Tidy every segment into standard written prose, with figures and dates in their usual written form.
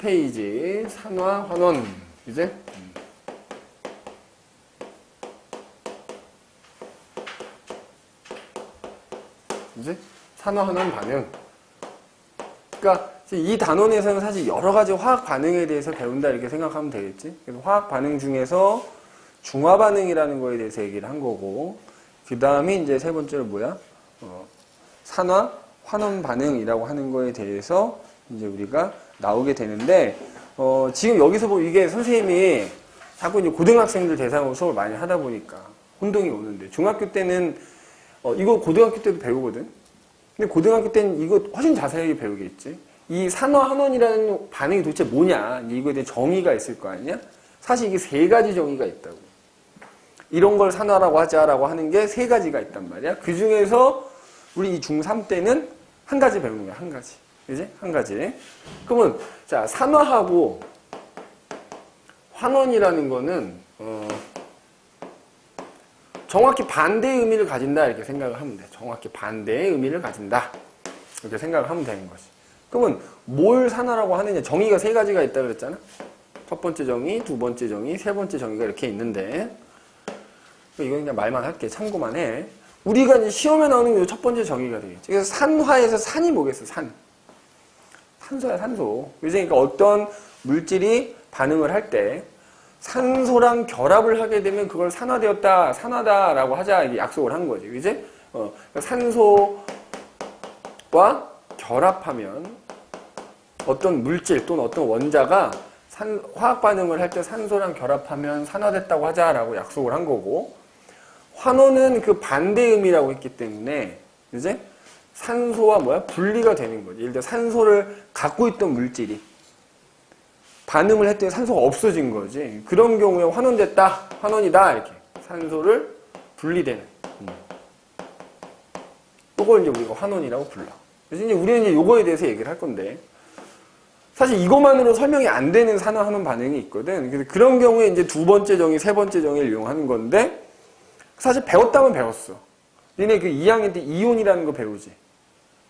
10페이지 산화환원 이제 산화환원 반응. 그러니까 이 단원에서는 사실 여러 가지 화학 반응에 대해서 배운다 이렇게 생각하면 되겠지. 그래서 화학 반응 중에서 중화 반응이라는 거에 대해서 얘기를 한 거고, 그 다음에 이제 세 번째로 뭐야? 산화 환원 반응이라고 하는 거에 대해서 이제 우리가 나오게 되는데, 지금 여기서 보면 이게 선생님이 자꾸 이제 고등학생들 대상으로 수업을 많이 하다 보니까 혼동이 오는데, 중학교 때는 이거 고등학교 때도 배우거든. 근데 고등학교 때는 이거 훨씬 자세하게 배우겠지. 이 산화환원이라는 반응이 도대체 뭐냐, 이거에 대해 정의가 있을 거 아니야? 사실 이게 세 가지 정의가 있다고. 이런 걸 산화라고 하자라고 하는 게 세 가지가 있단 말이야. 그 중에서 우리 이 중3 때는 한 가지 배우는 거야, 한 가지. 그지? 한 가지. 그러면, 자, 산화하고 환원이라는 거는, 정확히 반대의 의미를 가진다, 이렇게 생각을 하면 돼. 정확히 반대의 의미를 가진다. 이렇게 생각을 하면 되는 것이. 그러면 뭘 산화라고 하느냐? 정의가 세 가지가 있다 그랬잖아? 첫 번째 정의, 두 번째 정의, 세 번째 정의가 이렇게 있는데, 이건 그냥 말만 할게. 참고만 해. 우리가 이제 시험에 나오는 게 첫 번째 정의가 되겠지. 그래서 산화에서 산이 뭐겠어? 산소야, 산소. 그러니까 어떤 물질이 반응을 할 때 산소랑 결합을 하게 되면 그걸 산화되었다, 산화다라고 하자, 이게 약속을 한 거지. 그지? 그러니까 산소와 결합하면 어떤 물질 또는 어떤 원자가 화학 반응을 할 때 산소랑 결합하면 산화됐다고 하자라고 약속을 한 거고, 환원은 그 반대의 의미라고 했기 때문에 이제 산소와 분리가 되는 거지. 예를 들어 산소를 갖고 있던 물질이 반응을 했더니 산소가 없어진 거지. 그런 경우에 환원됐다, 환원이다 이렇게 산소를 분리되는. 그걸 이제 우리가 환원이라고 불러. 그래서 이제 우리는 이제 요거에 대해서 얘기를 할 건데, 사실 이것만으로 설명이 안 되는 산화환원 반응이 있거든. 그래서 그런 경우에 이제 두 번째 정의, 세 번째 정의를 이용하는 건데, 사실 배웠다면 배웠어. 너네 그 2학년 때 이온이라는 거 배우지.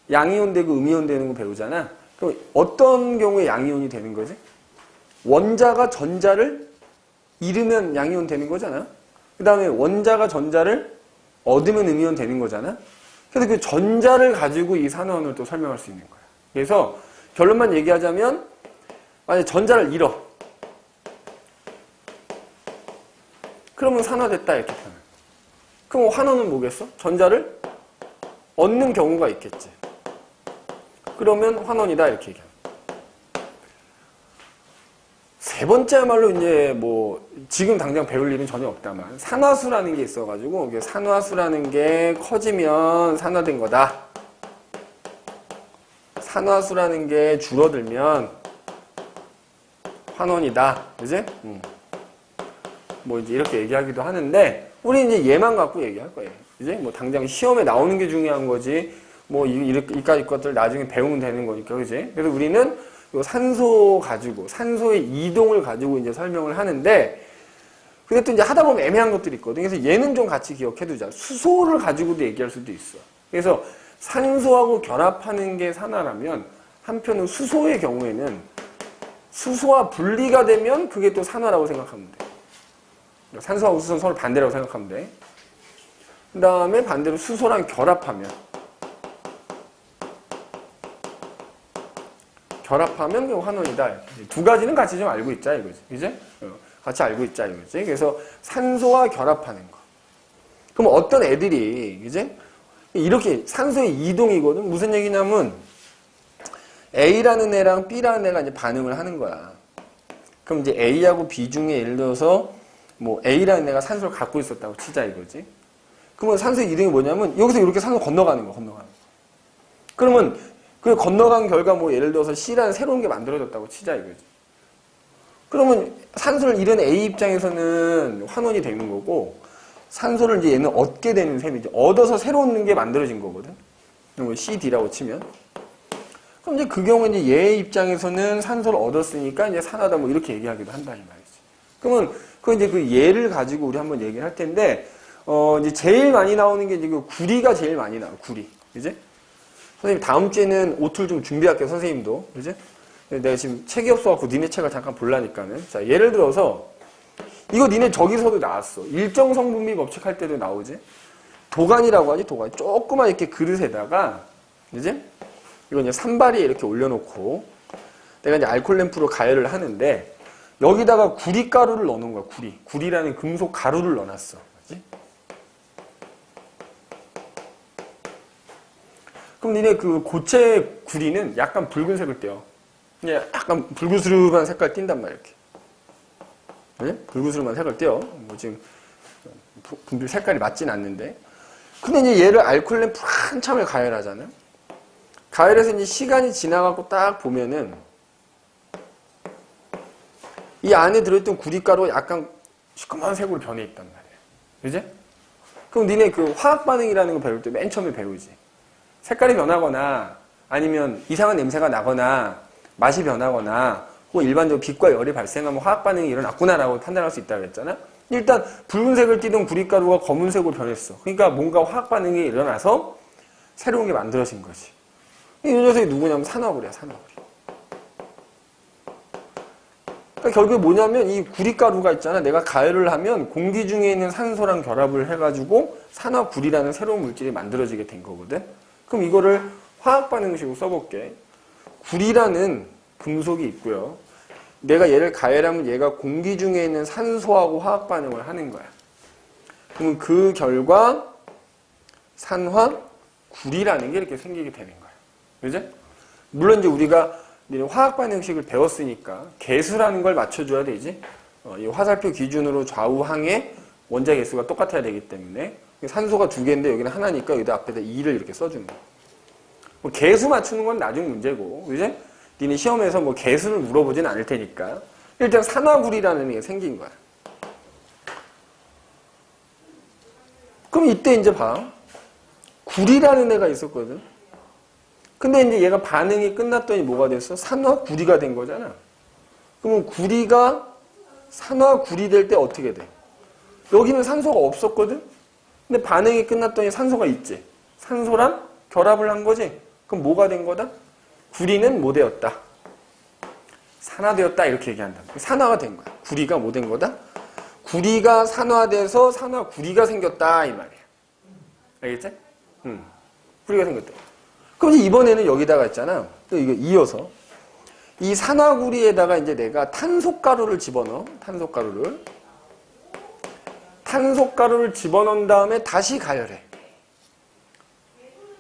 양이온 되고 음이온 되는 거 배우잖아. 그럼 어떤 경우에 양이온이 되는 거지? 원자가 전자를 잃으면 양이온 되는 거잖아. 그 다음에 원자가 전자를 얻으면 음이온 되는 거잖아. 그래서 그 전자를 가지고 이 산화환원을 또 설명할 수 있는 거야. 그래서 결론만 얘기하자면, 만약에 전자를 잃어. 그러면 산화됐다 이렇게 표현해. 그럼 환원은 뭐겠어? 전자를 얻는 경우가 있겠지. 그러면 환원이다 이렇게 얘기합니다. 세 번째야말로 이제 지금 당장 배울 일은 전혀 없다만 산화수라는 게 있어가지고, 산화수라는 게 커지면 산화된 거다. 산화수라는 게 줄어들면 환원이다. 그지? 이제 이렇게 얘기하기도 하는데, 우리 이제 얘만 갖고 얘기할 거예요. 이제 당장 시험에 나오는 게 중요한 거지, 이까지 것들 나중에 배우면 되는 거니까, 그지? 그래서 우리는 요 산소 가지고, 산소의 이동을 가지고 이제 설명을 하는데, 근데 또 이제 하다 보면 애매한 것들이 있거든. 그래서 얘는 좀 같이 기억해 두자. 수소를 가지고도 얘기할 수도 있어. 그래서 산소하고 결합하는 게 산화라면, 한편은 수소의 경우에는 수소와 분리가 되면 그게 또 산화라고 생각하면 돼. 산소하고 수소는 서로 반대라고 생각하면 돼. 그 다음에 반대로 수소랑 결합하면 그 환원이다. 두 가지는 같이 좀 알고 있자 이거지. 이제 같이 알고 있자 이거지. 그래서 산소와 결합하는 거. 그럼 어떤 애들이 이제 이렇게 산소의 이동이거든. 무슨 얘기냐면 A라는 애랑 B라는 애가 이제 반응을 하는 거야. 그럼 이제 A하고 B 중에 예를 들어서 A라는 애가 산소를 갖고 있었다고 치자 이거지. 그러면 산소의 이동이 뭐냐면 여기서 이렇게 산소 건너가는 거. 그러면 그 건너간 결과 예를 들어서 C라는 새로운 게 만들어졌다고 치자 이거지. 그러면 산소를 잃은 A 입장에서는 환원이 되는 거고, 산소를 이제 얘는 얻게 되는 셈이죠. 얻어서 새로운 게 만들어진 거거든. CD라고 치면. 그럼 이제 그 경우에 이제 얘 입장에서는 산소를 얻었으니까 이제 산화다 이렇게 얘기하기도 한다 이 말이지. 그러면 이제 그 얘를 가지고 우리 한번 얘기를 할 텐데, 이제 제일 많이 나오는 게 이제 그 구리가 제일 많이 나와. 구리. 그지? 선생님 다음 주에는 오툴 좀 준비할게요. 선생님도. 그지? 내가 지금 책이 없어갖고 니네 책을 잠깐 보려니까는. 자, 예를 들어서 이거 니네 저기서도 나왔어. 일정 성분비 법칙 할 때도 나오지. 도관이라고 하지, 도관. 조그만 이렇게 그릇에다가, 이제 이거 이제 산발이에 이렇게 올려놓고 내가 이제 알콜 램프로 가열을 하는데 여기다가 구리가루를 넣는 거야. 구리라는 금속 가루를 넣어놨어. 그치? 그럼 니네 그 고체 구리는 약간 붉은색을 띄어. 그냥 약간 붉으스름한 색깔 띈단 말이야. 이렇게. 네? 붉으스름한 색을 띄어. 뭐 지금 분필 색깔이 맞진 않는데. 근데 이제 얘를 알콜 램프 한참을 가열하잖아요. 가열해서 이제 시간이 지나가고 딱 보면은 이 안에 들어있던 구리가루가 약간 시커먼 색으로 변해 있단 말이에요. 그지? 그럼 니네 그 화학 반응이라는 거 배울 때 맨 처음에 배우지. 색깔이 변하거나 아니면 이상한 냄새가 나거나 맛이 변하거나 혹은 일반적으로 빛과 열이 발생하면 화학 반응이 일어났구나라고 판단할 수 있다고 했잖아. 일단 붉은색을 띠던 구리가루가 검은색으로 변했어. 그러니까 뭔가 화학 반응이 일어나서 새로운 게 만들어진 거지. 이 녀석이 누구냐면 산화구리야, 산화구리. 그러니까 결국에 뭐냐면 이 구리가루가 있잖아. 내가 가열을 하면 공기 중에 있는 산소랑 결합을 해가지고 산화구리라는 새로운 물질이 만들어지게 된 거거든. 그럼 이거를 화학 반응식으로 써볼게. 구리라는 금속이 있고요. 내가 얘를 가열하면 얘가 공기 중에 있는 산소하고 화학 반응을 하는 거야. 그러면 그 결과 산화구리라는 게 이렇게 생기게 되는 거야. 그죠? 물론 이제 우리가 화학 반응식을 배웠으니까 개수라는 걸 맞춰줘야 되지. 이 화살표 기준으로 좌우항의 원자 개수가 똑같아야 되기 때문에 산소가 2개인데 여기는 하나니까 여기다 앞에다 2를 이렇게 써주는 거야. 뭐 개수 맞추는 건 나중 문제고, 그지? 니네 시험에서 뭐 개수를 물어보진 않을 테니까 일단 산화구리라는 게 생긴 거야. 그럼 이때 이제 봐. 구리라는 애가 있었거든. 근데 이제 얘가 반응이 끝났더니 뭐가 됐어? 산화구리가 된 거잖아. 그러면 구리가 산화구리 될 때 어떻게 돼? 여기는 산소가 없었거든? 근데 반응이 끝났더니 산소가 있지. 산소랑 결합을 한 거지. 그럼 뭐가 된 거다? 구리는 뭐 되었다? 산화되었다 이렇게 얘기한다. 산화가 된 거야. 구리가 뭐 된 거다? 구리가 산화돼서 산화구리가 생겼다 이 말이야. 알겠지? 구리가 생겼다. 그럼 이제 이번에는 여기다가 있잖아. 또 이거 이어서 이 산화구리에다가 이제 내가 탄소가루를 집어넣어. 탄소가루를 집어넣은 다음에 다시 가열해.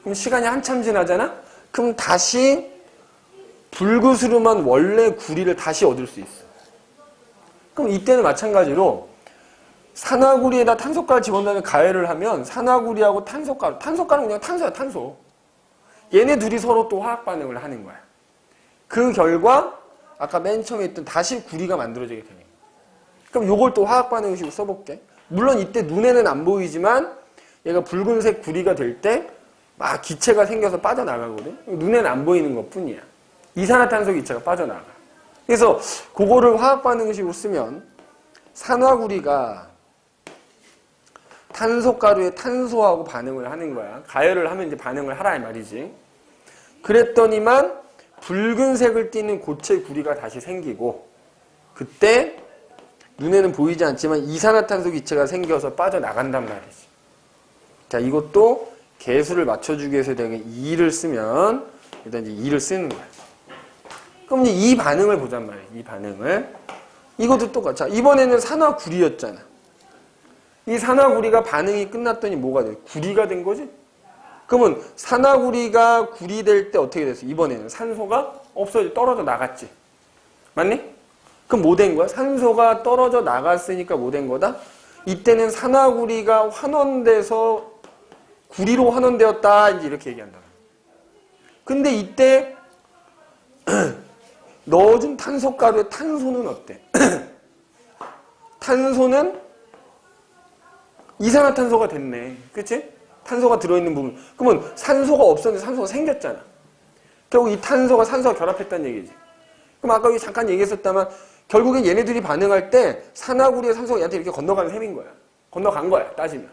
그럼 시간이 한참 지나잖아? 그럼 다시 불그스름한 원래 구리를 다시 얻을 수 있어. 그럼 이때는 마찬가지로 산화구리에다 탄소가루 집어넣은 다음에 가열을 하면 산화구리하고 탄소가루는 그냥 탄소야, 탄소. 얘네 둘이 서로 또 화학 반응을 하는 거야. 그 결과 아까 맨 처음에 했던 다시 구리가 만들어지게 되는 거야. 그럼 요걸 또 화학 반응식으로 써볼게. 물론 이때 눈에는 안 보이지만 얘가 붉은색 구리가 될 때 막 기체가 생겨서 빠져나가거든. 눈에는 안 보이는 것 뿐이야. 이산화탄소 기체가 빠져나가. 그래서 그거를 화학 반응식으로 쓰면 산화구리가 탄소가루에 탄소하고 반응을 하는 거야. 가열을 하면 이제 반응을 하라 이 말이지. 그랬더니만 붉은색을 띠는 고체 구리가 다시 생기고 그때 눈에는 보이지 않지만 이산화탄소 기체가 생겨서 빠져나간단 말이지. 자, 이것도 개수를 맞춰주기 위해서 내가 2를 쓰면 일단 이제 2를 쓰는 거야. 그럼 이제 이 반응을 보잔 말이야. 이 반응을. 이것도 똑같아. 자, 이번에는 산화구리였잖아. 이 산화구리가 반응이 끝났더니 뭐가 돼? 구리가 된 거지? 그러면 산화구리가 구리 될 때 어떻게 됐어? 이번에는 산소가 없어져 떨어져 나갔지. 맞니? 그럼 뭐 된 거야? 산소가 떨어져 나갔으니까 뭐 된 거다? 이때는 산화구리가 환원돼서 구리로 환원되었다. 이제 이렇게 얘기한다. 근데 이때 넣어준 탄소가루의 탄소는 어때? 탄소는 이산화탄소가 됐네. 그치? 탄소가 들어있는 부분. 그러면 산소가 없었는데 산소가 생겼잖아. 결국 이 탄소가 산소와 결합했다는 얘기지. 그럼 아까 잠깐 얘기했었다만 결국엔 얘네들이 반응할 때 산화구리의 산소가 얘한테 이렇게 건너가는 셈인 거야. 건너간 거야. 따지면.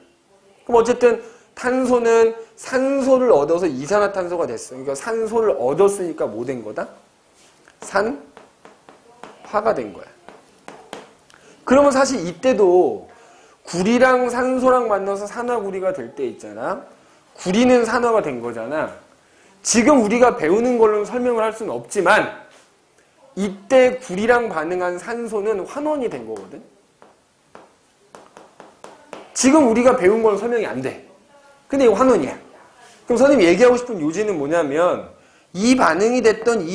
그럼 어쨌든 탄소는 산소를 얻어서 이산화탄소가 됐어. 그러니까 산소를 얻었으니까 뭐 된 거다? 산화가 된 거야. 그러면 사실 이때도 구리랑 산소랑 만나서 산화구리가 될 때 있잖아. 구리는 산화가 된 거잖아. 지금 우리가 배우는 걸로는 설명을 할 수는 없지만 이때 구리랑 반응한 산소는 환원이 된 거거든. 지금 우리가 배운 건 설명이 안 돼. 근데 이거 환원이야. 그럼 선생님이 얘기하고 싶은 요지는 뭐냐면 이 반응이 됐던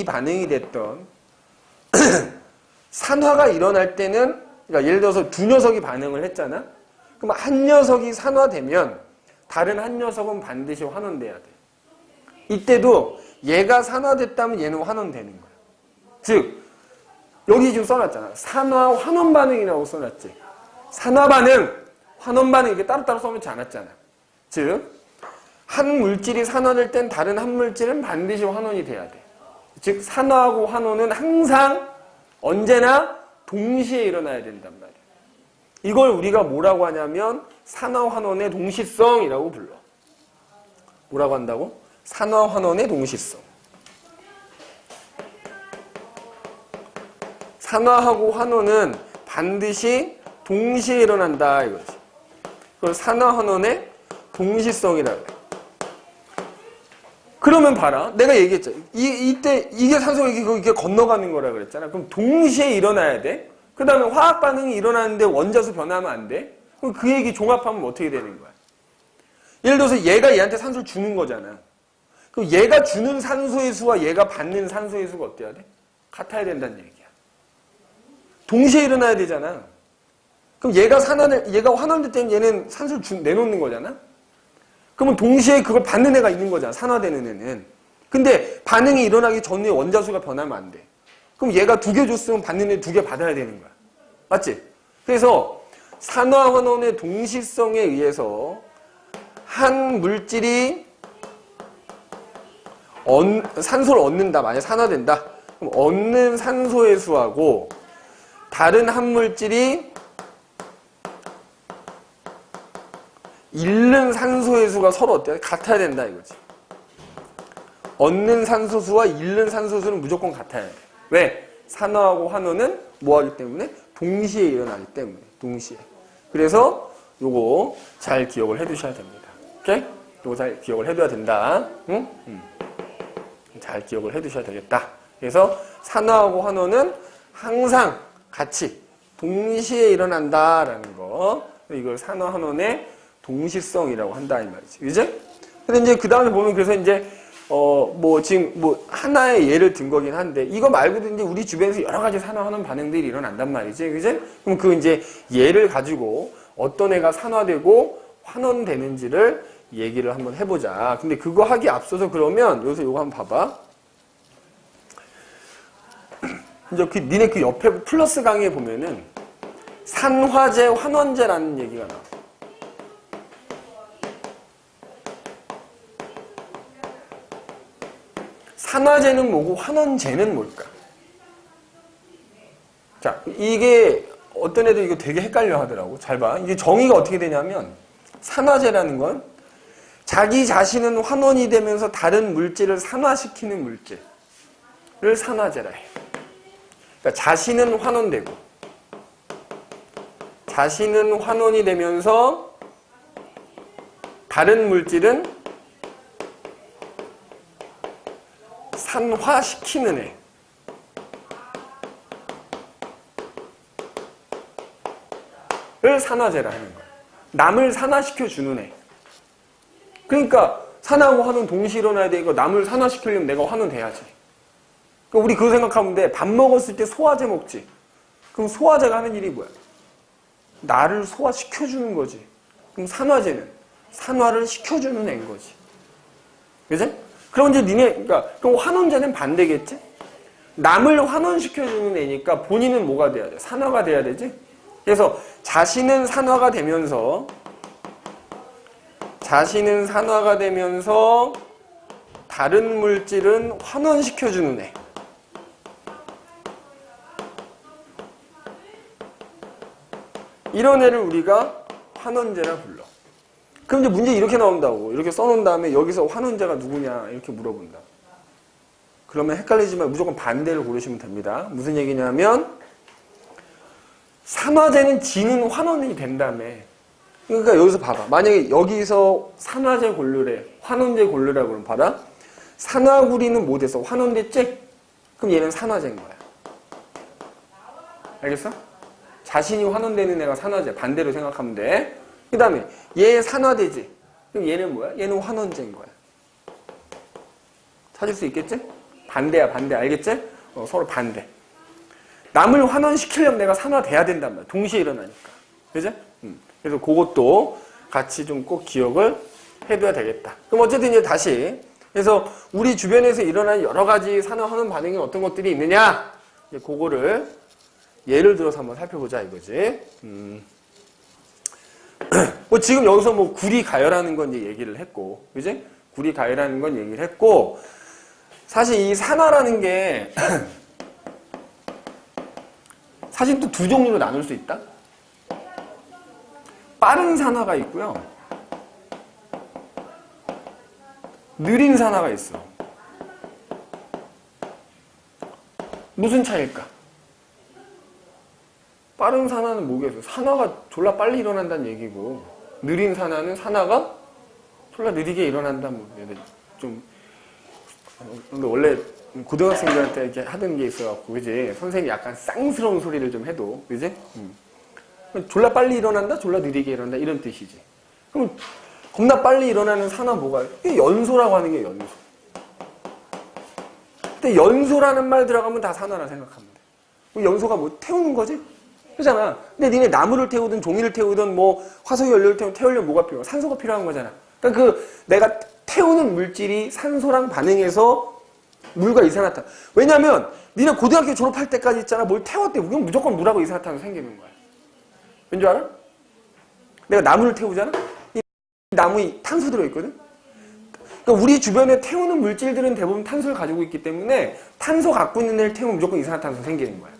산화가 일어날 때는, 그러니까 예를 들어서 두 녀석이 반응을 했잖아. 그럼 한 녀석이 산화되면 다른 한 녀석은 반드시 환원돼야 돼. 이때도 얘가 산화됐다면 얘는 환원되는 거야. 즉 여기 지금 써놨잖아. 산화 환원 반응이라고 써놨지. 산화 반응, 환원 반응 이렇게 따로따로 써놓지 않았잖아. 즉 한 물질이 산화될 땐 다른 한 물질은 반드시 환원이 돼야 돼. 즉 산화하고 환원은 항상 언제나 동시에 일어나야 된단 말이야. 이걸 우리가 뭐라고 하냐면 산화환원의 동시성이라고 불러. 뭐라고 한다고? 산화환원의 동시성. 산화하고 환원은 반드시 동시에 일어난다 이거지. 그걸 산화환원의 동시성이라고 해. 그러면 봐라. 내가 얘기했죠. 이때 이게 산소가 이게 건너가는 거라 그랬잖아. 그럼 동시에 일어나야 돼. 그 다음에 화학 반응이 일어나는데 원자수 변하면 안 돼. 그럼 그 얘기 종합하면 어떻게 되는 거야? 예를 들어서 얘가 얘한테 산소를 주는 거잖아. 그럼 얘가 주는 산소의 수와 얘가 받는 산소의 수가 어때야 돼? 같아야 된다는 얘기야. 동시에 일어나야 되잖아. 그럼 얘가 환원됐다면 얘는 산소를 내놓는 거잖아. 그러면 동시에 그걸 받는 애가 있는 거잖아. 산화되는 애는. 근데 반응이 일어나기 전에 원자수가 변하면 안 돼. 그럼 얘가 2개 줬으면 받는 애 2개 받아야 되는 거야. 맞지? 그래서 산화환원의 동시성에 의해서 한 물질이 산소를 얻는다. 만약에 산화된다. 그럼 얻는 산소의 수하고 다른 한 물질이 잃는 산소의 수가 서로 어때요? 같아야 된다 이거지. 얻는 산소수와 잃는 산소수는 무조건 같아야 돼. 왜? 산화하고 환원은 뭐 하기 때문에? 동시에 일어나기 때문에. 동시에. 그래서 요거 잘 기억을 해 두셔야 됩니다. 오케이? 요거 잘 기억을 해 둬야 된다. 응? 잘 기억을 해 두셔야 되겠다. 그래서 산화하고 환원은 항상 같이 동시에 일어난다라는 거. 이걸 산화환원의 동시성이라고 한다 이 말이지. 그죠? 근데 이제 그 다음에 보면 그래서 이제 지금 하나의 예를 든 거긴 한데 이거 말고도 이제 우리 주변에서 여러 가지 산화하는 반응들이 일어난단 말이지. 그죠? 그럼 그 이제 예를 가지고 어떤 애가 산화되고 환원되는지를 얘기를 한번 해보자. 근데 그거 하기 앞서서 그러면 여기서 이거 한번 봐봐. 이제 니네 그 옆에 플러스 강의에 보면은 산화제, 환원제라는 얘기가 나와. 산화제는 뭐고 환원제는 뭘까? 자, 이게 어떤 애들 이거 되게 헷갈려 하더라고. 잘 봐. 이게 정의가 어떻게 되냐면 산화제라는 건 자기 자신은 환원이 되면서 다른 물질을 산화시키는 물질을 산화제라 해. 그러니까 자신은 환원되고 자신은 환원이 되면서 다른 물질은 산화시키는 애를 산화제라 하는 거야. 남을 산화시켜주는 애. 그러니까 산화하고 환원 동시에 일어나야 되니까 남을 산화시키려면 내가 환원돼야지. 그러니까 우리 그거 생각하면 돼. 밥 먹었을 때 소화제 먹지. 그럼 소화제가 하는 일이 뭐야? 나를 소화시켜주는 거지. 그럼 산화제는 산화를 시켜주는 애인 거지. 그지? 그럼 이제 그러니까 그럼 환원제는 반대겠지? 남을 환원시켜주는 애니까 본인은 뭐가 돼야 돼? 산화가 돼야 되지? 그래서 자신은 산화가 되면서 다른 물질은 환원시켜주는 애. 이런 애를 우리가 환원제라 불러. 그럼 이제 문제 이렇게 나온다고. 이렇게 써놓은 다음에 여기서 환원제가 누구냐 이렇게 물어본다. 그러면 헷갈리지만 무조건 반대를 고르시면 됩니다. 무슨 얘기냐면 산화제는 지는 환원이 된다며. 그러니까 여기서 봐봐. 만약에 여기서 산화제 고르래, 환원제 고르라고 그러면 봐라. 산화구리는 뭐 됐어? 환원됐지? 그럼 얘는 산화제인 거야. 알겠어? 자신이 환원되는 애가 산화제. 반대로 생각하면 돼. 그 다음에 얘 산화되지? 그럼 얘는 뭐야? 얘는 환원제인 거야. 찾을 수 있겠지? 반대야, 반대. 알겠지? 서로 반대. 남을 환원시키려면 내가 산화돼야 된단 말이야. 동시에 일어나니까. 그죠? 그래서 그것도 같이 좀 꼭 기억을 해둬야 되겠다. 그럼 어쨌든 이제 다시. 그래서 우리 주변에서 일어나는 여러 가지 산화환원 반응이 어떤 것들이 있느냐? 이제 그거를 예를 들어서 한번 살펴보자 이거지. 뭐 지금 여기서 뭐 구리 가열하는 건 이제 얘기를 했고, 그지? 구리 가열하는 건 얘기를 했고, 사실 이 산화라는 게 사실 또 두 종류로 나눌 수 있다. 빠른 산화가 있고요. 느린 산화가 있어. 무슨 차이일까? 빠른 산화는 뭐겠어? 산화가 졸라 빨리 일어난다는 얘기고, 느린 산화는 산화가 졸라 느리게 일어난다. 뭐 좀 근데 원래 고등학생들한테 이렇게 하던 게 있어갖고, 그지? 선생님이 약간 쌍스러운 소리를 좀 해도, 그지? 졸라 빨리 일어난다, 졸라 느리게 일어난다, 이런 뜻이지. 그럼 겁나 빨리 일어나는 산화 뭐가? 이게 연소라고 하는 게 연소. 근데 연소라는 말 들어가면 다 산화라 생각하면 돼. 연소가 뭐 태우는 거지? 그잖아. 근데 니네 나무를 태우든 종이를 태우든 뭐 화석 연료를 태우려면 뭐가 필요해? 산소가 필요한 거잖아. 그러니까 그 내가 태우는 물질이 산소랑 반응해서 물과 이산화탄. 왜냐면 니네 고등학교 졸업할 때까지 있잖아. 뭘 태웠대. 그럼 무조건 물하고 이산화탄이 생기는 거야. 왠 줄 알아? 내가 나무를 태우잖아? 이 나무에 탄소 들어있거든? 그러니까 우리 주변에 태우는 물질들은 대부분 탄소를 가지고 있기 때문에 탄소 갖고 있는 애를 태우면 무조건 이산화탄소 생기는 거야.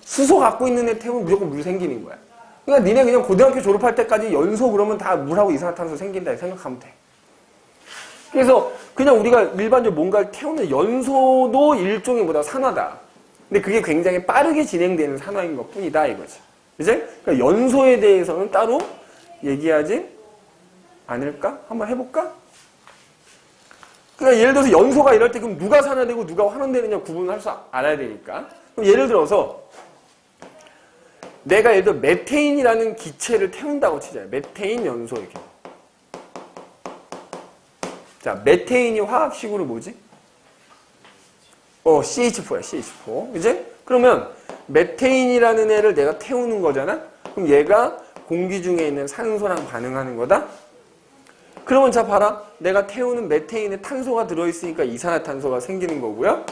수소 갖고 있는 애 태우면 무조건 물 생기는 거야. 그러니까 니네 그냥 고등학교 졸업할 때까지 연소 그러면 다 물하고 이산화탄소 생긴다 생각하면 돼. 그래서 그냥 우리가 일반적으로 뭔가를 태우는 연소도 일종의 뭐다 산화다. 근데 그게 굉장히 빠르게 진행되는 산화인 것 뿐이다 이거지. 그치? 그러니까 연소에 대해서는 따로 얘기하지 않을까? 한번 해볼까? 그러니까 예를 들어서 연소가 이럴 때 그럼 누가 산화되고 누가 환원되느냐 구분을 할 수 알아야 되니까. 그럼 예를 들어서 내가 예를 들어 메테인이라는 기체를 태운다고 치자. 메테인 연소 이렇게. 자, 메테인이 화학식으로 뭐지? CH4야, CH4. 그지? 그러면 메테인이라는 애를 내가 태우는 거잖아? 그럼 얘가 공기 중에 있는 산소랑 반응하는 거다? 그러면 자, 봐라. 내가 태우는 메테인에 탄소가 들어있으니까 이산화탄소가 생기는 거고요.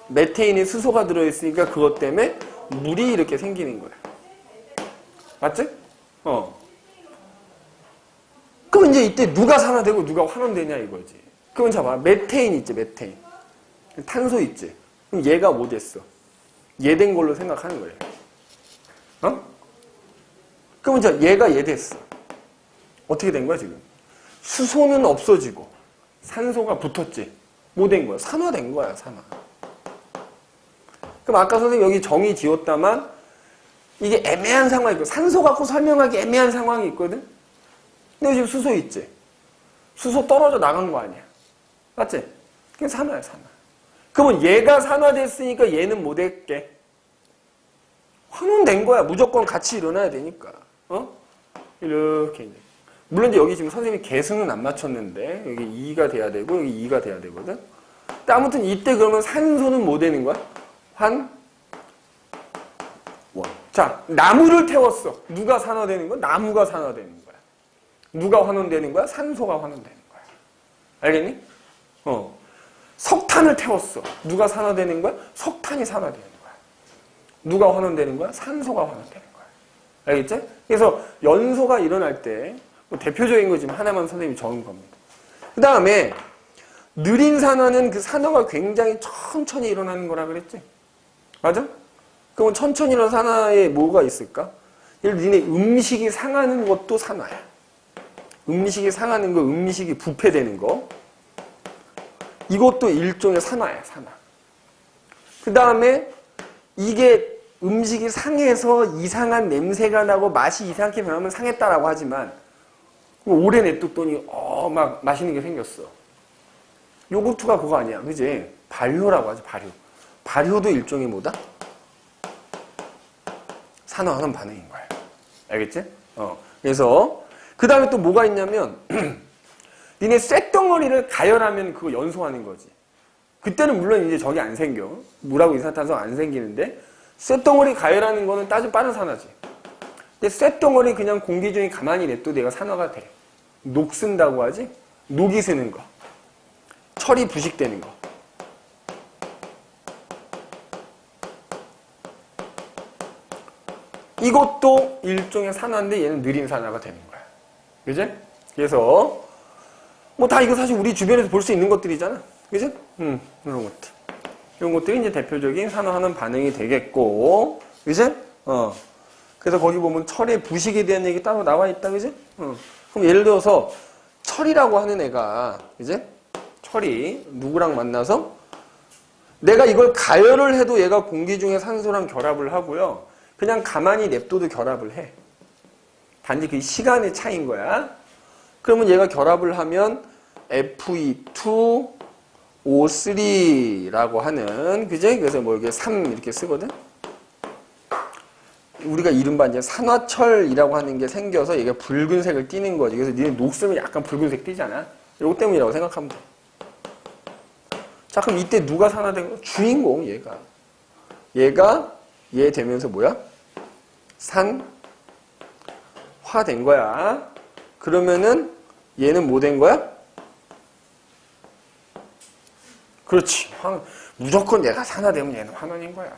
메테인에 수소가 들어있으니까 그것 때문에 물이 이렇게 생기는 거야. 맞지? 그럼 이제 이때 누가 산화되고 누가 환원되냐 이거지. 그럼 자, 봐. 메테인 있지, 메테인. 탄소 있지. 그럼 얘가 뭐 됐어? 얘 된 걸로 생각하는 거예요. 그러면 자, 얘가 얘 됐어. 어떻게 된 거야, 지금? 수소는 없어지고, 산소가 붙었지. 뭐 된 거야? 산화된 거야, 산화. 그럼 아까 선생님 여기 정의 지었다만, 이게 애매한 상황이 있고, 산소 갖고 설명하기 애매한 상황이 있거든? 근데 지금 수소 있지? 수소 떨어져 나간 거 아니야. 맞지? 그게 산화야, 산화. 그러면 얘가 산화됐으니까 얘는 뭐 됐게? 환원된 거야. 무조건 같이 일어나야 되니까. 이렇게 이제. 물론 이제 여기 지금 선생님이 개수는 안 맞췄는데, 여기 2가 돼야 되고, 여기 2가 돼야 되거든? 근데 아무튼 이때 그러면 산소는 뭐 되는 거야? 환원. 자, 나무를 태웠어. 누가 산화되는 거야? 나무가 산화되는 거야. 누가 환원되는 거야? 산소가 환원되는 거야. 알겠니? 석탄을 태웠어. 누가 산화되는 거야? 석탄이 산화되는 거야. 누가 환원되는 거야? 산소가 환원되는 거야. 알겠지? 그래서 연소가 일어날 때 뭐 대표적인 거 지금 하나만 선생님이 적은 겁니다. 그 다음에 느린 산화는 그 산화가 굉장히 천천히 일어나는 거라 그랬지? 맞아? 그럼 천천히 일어나는 산화에 뭐가 있을까? 예를 들어 니네 음식이 상하는 것도 산화야. 음식이 상하는 거, 음식이 부패되는 거. 이것도 일종의 산화야, 산화. 그 다음에 이게 음식이 상해서 이상한 냄새가 나고 맛이 이상하게 변하면 상했다라고 하지만 오래 냅뒀더니 막 맛있는 게 생겼어. 요거트가 그거 아니야. 그지? 발효라고 하지, 발효. 발효도 일종의 뭐다? 산화하는 반응인 거야. 알겠지? 그래서 그 다음에 또 뭐가 있냐면 니네 쇳덩어리를 가열하면 그거 연소하는 거지. 그때는 물론 이제 저기 안 생겨. 물하고 이산화탄소가 안 생기는데 쇳덩어리 가열하는 거는 따지면 빠른 산화지. 근데 쇳덩어리 그냥 공기 중에 가만히 냅둬도 얘가 산화가 돼. 녹슨다고 하지? 녹이 스는 거. 철이 부식되는 거. 이것도 일종의 산화인데 얘는 느린 산화가 되는 거야. 그지? 그래서 뭐 다 이거 사실 우리 주변에서 볼 수 있는 것들이잖아. 그지? 이런 것들. 이런 것들이 이제 대표적인 산화하는 반응이 되겠고, 그지? 그래서 거기 보면 철의 부식에 대한 얘기 따로 나와 있다, 그지? 그럼 예를 들어서 철이라고 하는 애가, 그지? 철이 누구랑 만나서 내가 이걸 가열을 해도 얘가 공기 중에 산소랑 결합을 하고요. 그냥 가만히 냅둬도 결합을 해. 단지 그 시간의 차이인 거야. 그러면 얘가 결합을 하면 Fe2O3라고 하는, 그지? 그래서 뭐 이게 3 이렇게 쓰거든? 우리가 이른바 이제 산화철이라고 하는 게 생겨서 얘가 붉은색을 띠는 거지. 그래서 니네 녹슬면 약간 붉은색 띠잖아. 이거 때문이라고 생각하면 돼. 자, 그럼 이때 누가 산화된 거야? 주인공, 얘가. 얘 되면서 뭐야? 산화된 거야. 그러면은 얘는 뭐 된 거야? 그렇지. 무조건 얘가 산화되면 얘는 환원인 거야.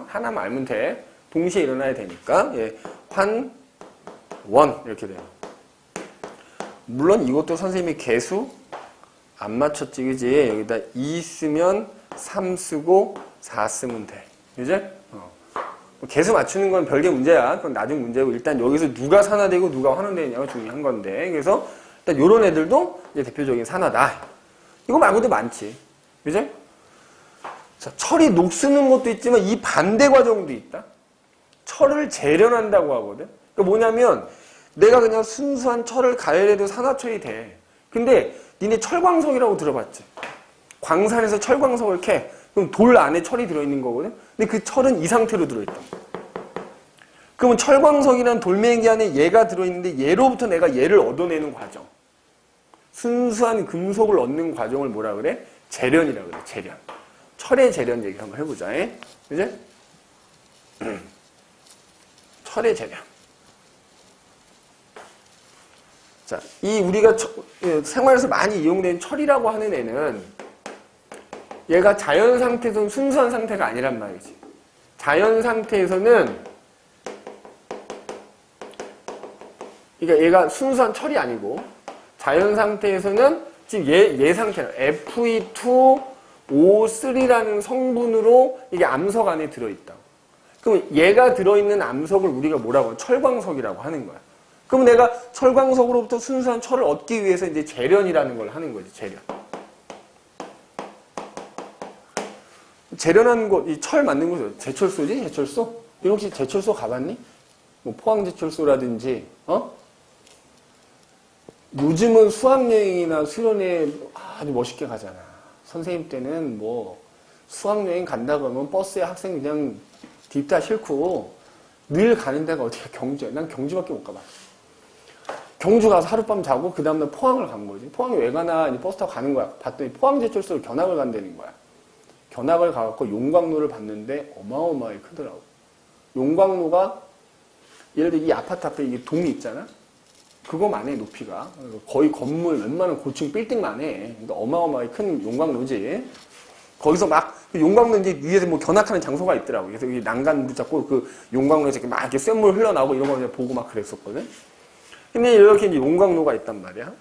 하나만 알면 돼. 동시에 일어나야 되니까. 예, 환원 이렇게 돼요. 물론 이것도 선생님이 개수 안 맞췄지, 그지? 여기다 2 쓰면 3 쓰고 4 쓰면 돼. 그지? 개수 맞추는 건 별개 문제야. 그건 나중 문제고 일단 여기서 누가 산화되고 누가 환원되느냐가 중요한 건데. 그래서 일단 요런 애들도 이제 대표적인 산화다. 이거 말고도 많지. 그지? 자, 철이 녹쓰는 것도 있지만 이 반대 과정도 있다. 철을 재련한다고 하거든. 그러니까 뭐냐면 내가 그냥 순수한 철을 가열해도 산화철이 돼. 근데 니네 철광석이라고 들어봤지? 광산에서 철광석을 캐. 그럼 돌 안에 철이 들어있는 거거든. 근데 그 철은 이 상태로 들어있다. 그러면 철광석이란 돌멩이 안에 얘가 들어있는데 얘로부터 내가 얘를 얻어내는 과정. 순수한 금속을 얻는 과정을 뭐라 그래? 재련이라고 그래. 재련. 철의 재련 얘기 한번 해보자. 그지? 철의 재련. 자, 이 우리가 생활에서 많이 이용되는 철이라고 하는 애는 얘가 자연 상태에서는 순수한 상태가 아니란 말이지. 자연 상태에서는 그러니까 얘가 순수한 철이 아니고 자연 상태에서는 지금 얘 상태는 Fe2O3라는 성분으로 이게 암석 안에 들어있다. 그럼 얘가 들어있는 암석을 우리가 뭐라고 하냐? 철광석이라고 하는 거야. 그럼 내가 철광석으로부터 순수한 철을 얻기 위해서 이제 재련이라는 걸 하는 거지, 재련. 재련하는 곳, 이 철 만든 곳이 제철소지? 제철소? 이거 혹시 제철소 가봤니? 뭐 포항제철소라든지, 요즘은 수학여행이나 수련회 아주 멋있게 가잖아. 선생님 때는 뭐 수학여행 간다 그러면 버스에 학생 그냥 딥다 싫고 늘 가는 데가 어디야? 경주야. 난 경주밖에 못 가봤어. 경주 가서 하룻밤 자고 그 다음날 포항을 간 거지. 포항에 왜 가나 이제 버스 타고 가는 거야. 봤더니 포항제철소를 견학을 간다는 거야. 견학을 가갖고 용광로를 봤는데 어마어마하게 크더라고. 용광로가 예를 들어 이 아파트 앞에 이 동이 있잖아. 그거만 해, 높이가. 거의 건물 웬만한 고층 빌딩만 해. 그러니까 어마어마하게 큰 용광로지. 거기서 막 용광로 이제 위에서 뭐 견학하는 장소가 있더라고. 그래서 여기 난간 붙잡고 그 용광로에서 이렇게 막 이렇게 쇳물 흘러나오고 이런 거 그냥 보고 막 그랬었거든. 근데 이렇게 이제 용광로가 있단 말이야.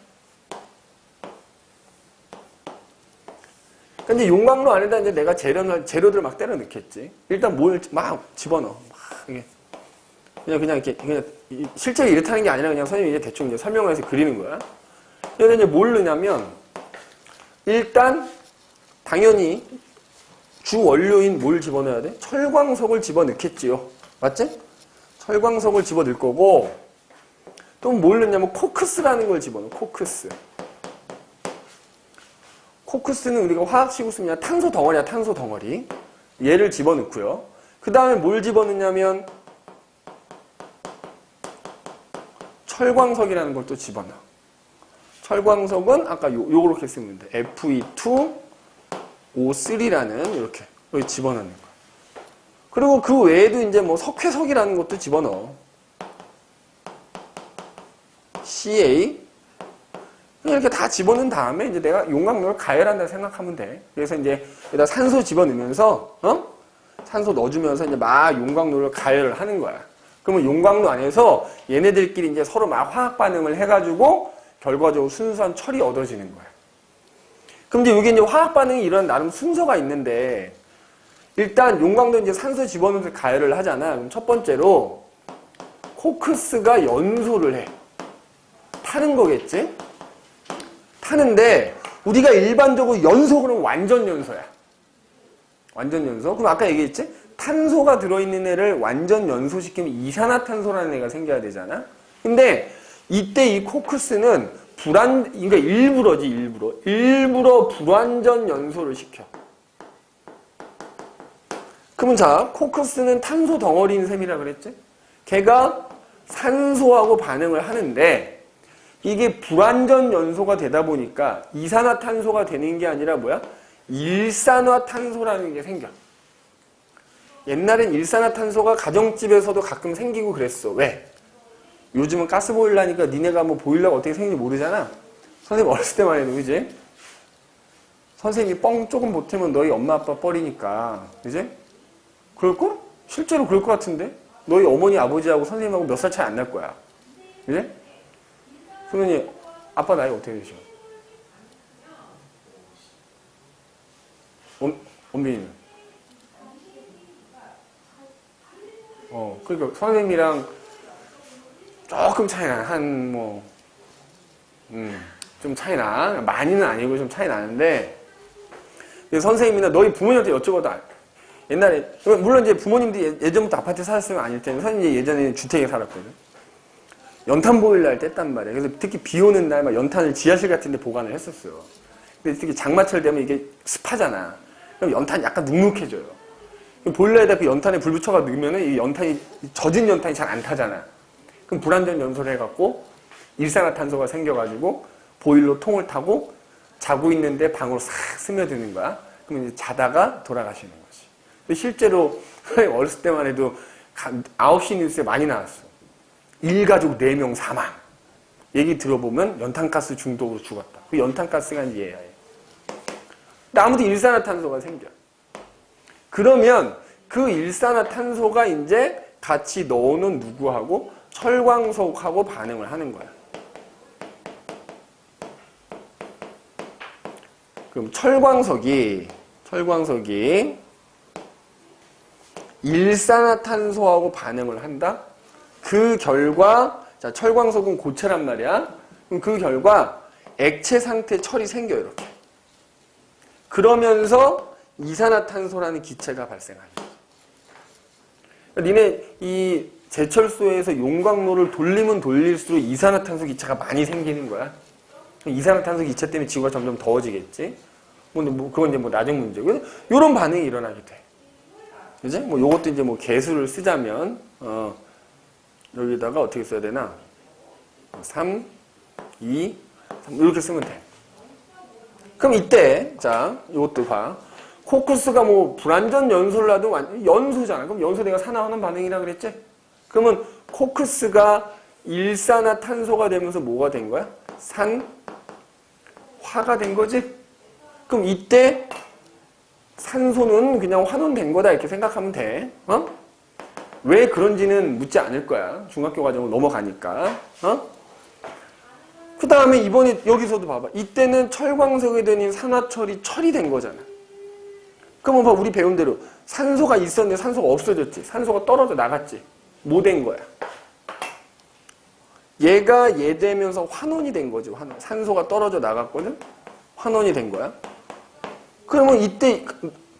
근데 용광로 안에다 이제 내가 재료들을 막 때려 넣겠지. 일단 뭘 막 집어넣어. 막 이게. 그냥 이렇게, 그냥, 실제로 이렇다는 게 아니라 그냥 선생님이 이제 대충 이제 설명을 해서 그리는 거야. 그래서 이제 뭘 넣냐면, 일단, 당연히, 주 원료인 뭘 집어넣어야 돼? 철광석을 집어넣겠지요. 맞지? 철광석을 집어넣을 거고, 또 뭘 넣냐면 코크스라는 걸 집어넣어. 코크스. 코크스는 우리가 화학식으로 쓰면 탄소 덩어리야, 탄소 덩어리. 얘를 집어넣고요. 그 다음에 뭘 집어넣냐면 철광석이라는 걸 또 집어넣어. 철광석은 아까 요렇게 쓰면 돼. Fe2O3라는 이렇게 여기 집어넣는 거야. 그리고 그 외에도 이제 뭐 석회석이라는 것도 집어넣어. Ca 이렇게 다 집어넣은 다음에 이제 내가 용광로를 가열한다 생각하면 돼. 그래서 이제 여기다 산소 집어넣으면서 산소 넣어주면서 이제 막 용광로를 가열을 하는 거야. 그러면 용광로 안에서 얘네들끼리 이제 서로 막 화학 반응을 해가지고 결과적으로 순수한 철이 얻어지는 거야. 그럼 이제 이게 이제 화학 반응이 이런 나름 순서가 있는데 일단 용광로 이제 산소 집어넣어서 가열을 하잖아. 그럼 첫 번째로 코크스가 연소를 해. 타는 거겠지? 타는데 우리가 일반적으로 연소 그러면 완전 연소야. 완전 연소? 그럼 아까 얘기했지? 탄소가 들어있는 애를 완전 연소시키면 이산화탄소라는 애가 생겨야 되잖아? 근데 이때 이 코크스는 그러니까 일부러 불완전 연소를 시켜. 그러면 자, 코크스는 탄소 덩어리인 셈이라 그랬지? 걔가 산소하고 반응을 하는데 이게 불완전 연소가 되다 보니까 이산화탄소가 되는 게 아니라 뭐야? 일산화탄소라는 게 생겨. 옛날엔 일산화탄소가 가정집에서도 가끔 생기고 그랬어. 왜? 요즘은 가스보일러니까 니네가 뭐 보일러가 어떻게 생긴지 모르잖아. 선생님 어렸을 때만 해도 그지? 선생님이 뻥 조금 보태면 너희 엄마 아빠 뻘이니까 그지? 그럴걸? 실제로 그럴 것 같은데? 너희 어머니 아버지하고 선생님하고 몇 살 차이 안 날 거야. 그지? 선생님 아빠 나이 어떻게 되셔? 원빈이는? 그러니까 선생님이랑 조금 차이나, 좀 차이나. 많이는 아니고 좀 차이 나는데, 선생님이나 너희 부모님한테 여쭤봐도, 옛날에, 물론 이제 부모님들이 예전부터 아파트 살았으면 아닐 텐데, 선생님이 예전에 주택에 살았거든. 연탄 보일러 할 때 했단 말이야. 그래서 특히 비 오는 날 막 연탄을 지하실 같은 데 보관을 했었어요. 근데 특히 장마철 되면 이게 습하잖아. 그럼 연탄이 약간 눅눅해져요. 보일러에다 그 연탄에 불 붙여가 넣으면은 이 연탄이, 젖은 연탄이 잘 안 타잖아. 그럼 불완전 연소를 해갖고 일산화탄소가 생겨가지고 보일러 통을 타고 자고 있는데 방으로 싹 스며드는 거야. 그러면 이제 자다가 돌아가시는 거지. 근데 실제로 어렸을 때만 해도 9시 뉴스에 많이 나왔어. 일가족 4명 사망. 얘기 들어보면 연탄가스 중독으로 죽었다. 그 연탄가스가 이제 얘야. 근데 아무튼 일산화탄소가 생겨. 그러면 그 일산화탄소가 이제 같이 넣어놓은 누구하고? 철광석하고 반응을 하는 거야. 그럼 철광석이 일산화탄소하고 반응을 한다? 그 결과, 자, 철광석은 고체란 말이야. 그럼 그 결과 액체 상태 철이 생겨, 이렇게. 그러면서 이산화탄소라는 기체가 발생합니다. 니네 이 제철소에서 용광로를 돌리면 돌릴수록 이산화탄소 기체가 많이 생기는 거야. 이산화탄소 기체 때문에 지구가 점점 더워지겠지. 근데 그건 이제 나중 문제고. 이런 반응이 일어나게 돼. 그지? 요것도 이제 개수를 쓰자면, 여기다가 어떻게 써야 되나? 3, 2, 3, 이렇게 쓰면 돼. 그럼 이때, 자, 요것도 봐. 코크스가 불완전 연소를 하도 연소잖아. 그럼 연소 내가 산화하는 반응이라 그랬지? 그러면 코크스가 일산화탄소가 되면서 뭐가 된 거야? 산화가 된 거지? 그럼 이때 산소는 그냥 환원된 거다 이렇게 생각하면 돼. 왜 그런지는 묻지 않을 거야. 중학교 과정을 넘어가니까. 그 다음에 이번에 여기서도 봐봐. 이때는 철광석이 된 산화철이 철이 된 거잖아. 그러면 봐, 우리 배운 대로 산소가 있었는데 산소가 없어졌지. 산소가 떨어져 나갔지. 뭐 된 거야? 얘가 얘 되면서 환원이 된 거지. 환원. 산소가 떨어져 나갔거든? 환원이 된 거야. 그러면 이때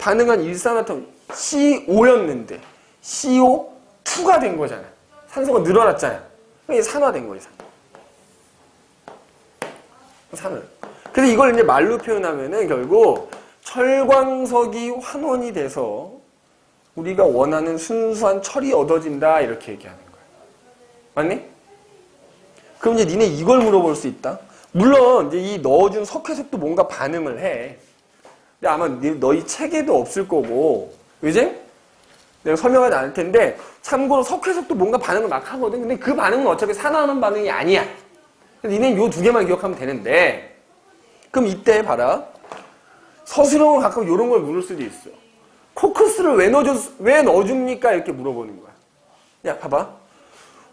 반응한 일산화탄소 CO2였는데 CO2가 된 거잖아. 산소가 늘어났잖아. 이게 산화된 거예요. 산화. 그래서 이걸 이제 말로 표현하면은 결국 철광석이 환원이 돼서 우리가 원하는 순수한 철이 얻어진다 이렇게 얘기하는 거야. 맞니? 그럼 이제 니네 이걸 물어볼 수 있다. 물론 이제 이 넣어준 석회석도 뭔가 반응을 해. 근데 아마 너희 책에도 없을 거고, 그지? 내가 설명하지 않을 텐데 참고로 석회석도 뭔가 반응을 막 하거든. 근데 그 반응은 어차피 산화하는 반응이 아니야. 니네는 요 두 개만 기억하면 되는데, 그럼 이때 봐라. 서술형을 가끔 이런 걸 물을 수도 있어. 코크스를 왜 넣어줍니까? 이렇게 물어보는 거야. 야, 봐봐.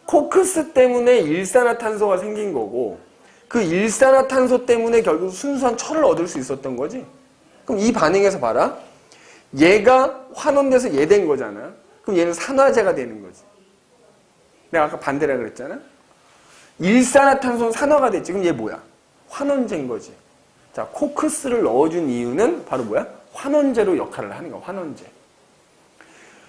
코크스 때문에 일산화탄소가 생긴 거고, 그 일산화탄소 때문에 결국 순수한 철을 얻을 수 있었던 거지. 그럼 이 반응에서 봐라. 얘가 환원돼서 얘 된 거잖아. 그럼 얘는 산화제가 되는 거지. 내가 아까 반대라 그랬잖아. 일산화탄소는 산화가 됐지. 그럼 얘 뭐야? 환원제인 거지. 자, 코크스를 넣어준 이유는 바로 뭐야? 환원제로 역할을 하는 거야. 환원제.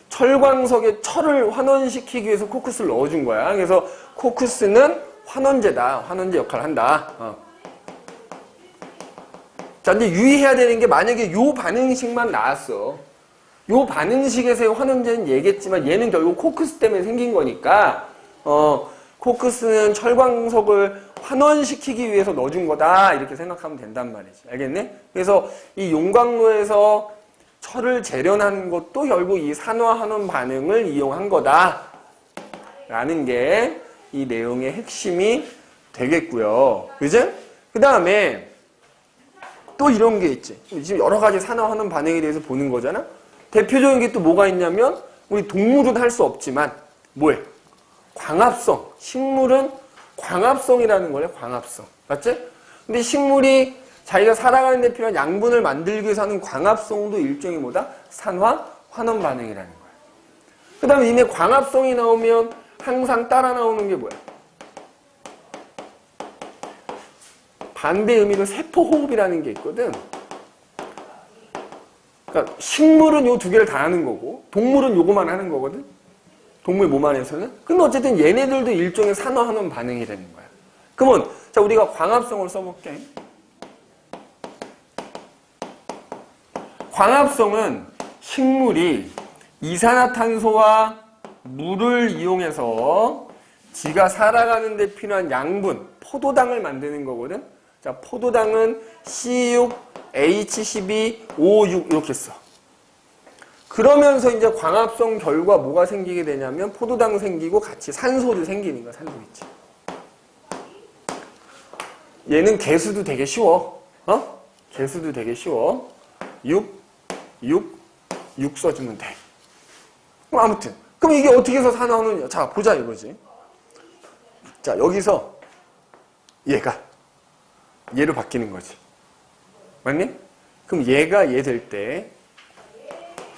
철광석에 철을 환원시키기 위해서 코크스를 넣어준 거야. 그래서 코크스는 환원제다. 환원제 역할을 한다. 자, 근데 유의해야 되는 게 만약에 요 반응식만 나왔어. 요 반응식에서의 환원제는 얘기했지만 얘는 결국 코크스 때문에 생긴 거니까 코크스는 철광석을 환원시키기 위해서 넣어준 거다 이렇게 생각하면 된단 말이지. 알겠네? 그래서 이 용광로에서 철을 재련하는 것도 결국 이 산화환원 반응을 이용한 거다 라는 게 이 내용의 핵심이 되겠고요. 그죠? 그 다음에 또 이런 게 있지. 지금 여러 가지 산화환원 반응에 대해서 보는 거잖아. 대표적인 게 또 뭐가 있냐면 우리 동물은 할 수 없지만 뭐해? 광합성. 식물은 광합성이라는 거래. 광합성. 맞지? 근데 식물이 자기가 살아가는 데 필요한 양분을 만들기 위해서 하는 광합성도 일종의 뭐다? 산화 환원 반응이라는 거야. 그 다음에 이내 광합성이 나오면 항상 따라 나오는 게 뭐야? 반대 의미로 세포호흡이라는 게 있거든. 그러니까 식물은 요 두 개를 다 하는 거고 동물은 요거만 하는 거거든. 동물 몸 안에서는. 근데 어쨌든 얘네들도 일종의 산화환원 반응이 되는 거야. 그러면 자 우리가 광합성을 써볼게. 광합성은 식물이 이산화탄소와 물을 이용해서 지가 살아가는 데 필요한 양분, 포도당을 만드는 거거든. 자, 포도당은 C6, H12, O6 이렇게 써. 그러면서 이제 광합성 결과 뭐가 생기게 되냐면 포도당 생기고 같이 산소도 생기는 거야. 산소 있지. 얘는 개수도 되게 쉬워. 개수도 되게 쉬워. 6 써주면 돼. 그럼 아무튼. 그럼 이게 어떻게 해서 산화하느냐. 자, 보자 이거지. 자, 여기서 얘가 얘로 바뀌는 거지. 맞니? 그럼 얘가 얘 될 때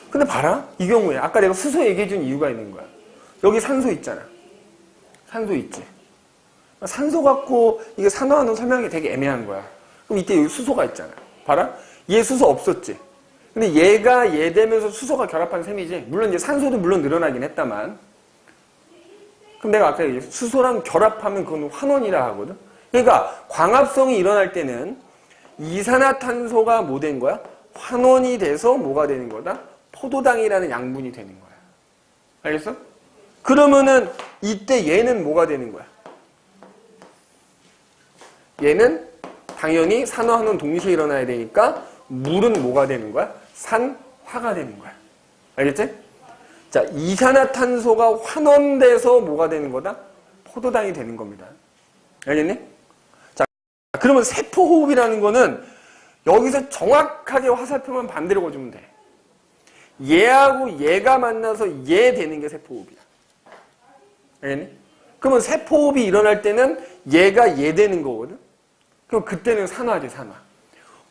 근데 봐라. 이 경우에 아까 내가 수소 얘기해준 이유가 있는 거야. 여기 산소 있잖아. 산소 있지. 산소 갖고 이게 산화하는 설명이 되게 애매한 거야. 그럼 이때 여기 수소가 있잖아. 봐라. 얘 수소 없었지. 근데 얘가 얘 되면서 수소가 결합한 셈이지. 물론 이제 산소도 물론 늘어나긴 했다만. 그럼 내가 아까 수소랑 결합하면 그건 환원이라 하거든. 그러니까 광합성이 일어날 때는 이산화탄소가 뭐 된 거야? 환원이 돼서 뭐가 되는 거다? 포도당이라는 양분이 되는 거야. 알겠어? 그러면은 이때 얘는 뭐가 되는 거야? 얘는 당연히 산화환원 동시에 일어나야 되니까 물은 뭐가 되는 거야? 산화가 되는 거야. 알겠지? 자, 이산화탄소가 환원돼서 뭐가 되는 거다? 포도당이 되는 겁니다. 알겠니? 자, 그러면 세포호흡이라는 거는 여기서 정확하게 화살표만 반대로 거주면 돼. 얘하고 얘가 만나서 얘 되는 게 세포호흡이야. 알겠니? 그러면 세포호흡이 일어날 때는 얘가 얘 되는 거거든? 그럼 그때는 산화지, 산화.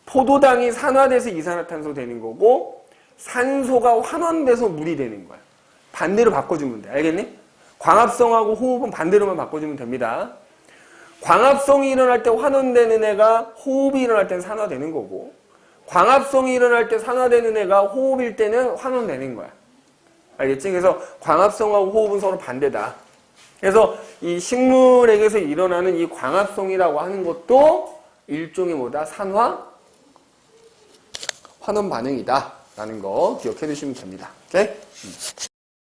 포도당이 산화돼서 이산화탄소 되는 거고 산소가 환원돼서 물이 되는 거야. 반대로 바꿔주면 돼. 알겠니? 광합성하고 호흡은 반대로만 바꿔주면 됩니다. 광합성이 일어날 때 환원되는 애가 호흡이 일어날 때는 산화되는 거고 광합성이 일어날 때 산화되는 애가 호흡일 때는 환원되는 거야. 알겠지? 그래서 광합성하고 호흡은 서로 반대다. 그래서 이 식물에게서 일어나는 이 광합성이라고 하는 것도 일종의 뭐다? 환원 반응이다. 라는 거 기억해 두시면 됩니다. 오케이?